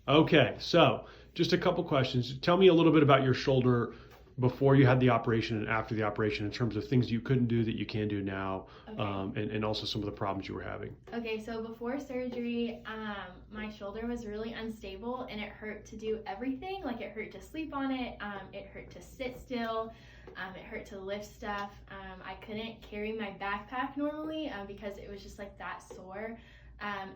Okay, so just a couple questions. Tell me a little bit about your shoulder before you had the operation and after the operation in terms of things you couldn't do that you can do now, Okay. and also some of the problems you were having. Okay, so before surgery, my shoulder was really unstable and it hurt to do everything. Like it hurt to sleep on it, it hurt to sit still, it hurt to lift stuff. I couldn't carry my backpack normally because it was just like that sore.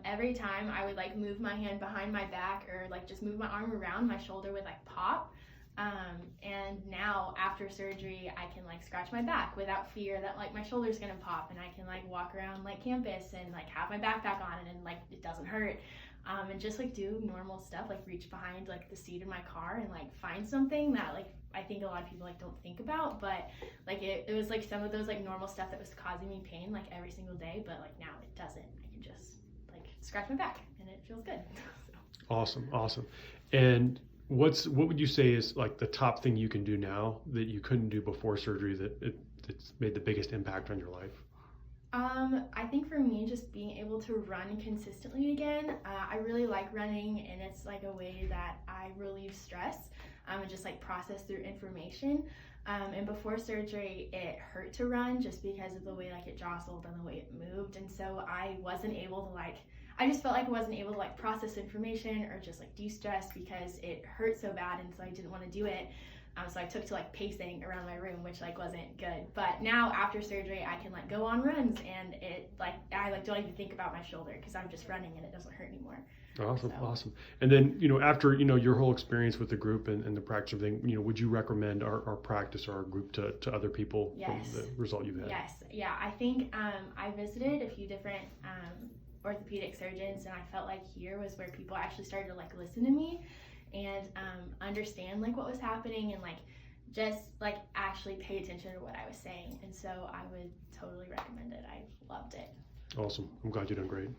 Every time I would like move my hand behind my back or like just move my arm around, my shoulder would like pop. And now after surgery, I can like scratch my back without fear that like my shoulder's gonna pop, and I can like walk around like campus and like have my backpack on and like it doesn't hurt. And just like do normal stuff, like reach behind like the seat of my car and like find something that like I think a lot of people like don't think about, but like it was like some of those like normal stuff that was causing me pain like every single day, but like now it doesn't. I can just like scratch my back and it feels good. Awesome, awesome. And what would you say is like the top thing you can do now that you couldn't do before surgery it's made the biggest impact on your life? I think for me, just being able to run consistently again, I really like running, and it's like a way that I relieve stress and just like process through information. And before surgery, it hurt to run just because of the way like it jostled and the way it moved, and so I wasn't able to like. I just felt like I wasn't able to like process information or just like de-stress because it hurt so bad, and so I didn't want to do it. So I took to like pacing around my room, which like wasn't good. But now after surgery, I can like go on runs, and it like I like don't even think about my shoulder because I'm just running and it doesn't hurt anymore. Awesome, So awesome. And then, after, your whole experience with the group and the practice of everything, would you recommend our practice or our group to other people from yes, the result you've had? yes, yeah. I think I visited a few different orthopedic surgeons, and I felt like here was where people actually started to like listen to me and understand like what was happening and like just like actually pay attention to what I was saying. And so I would totally recommend it. I loved it. Awesome. I'm glad you're doing great.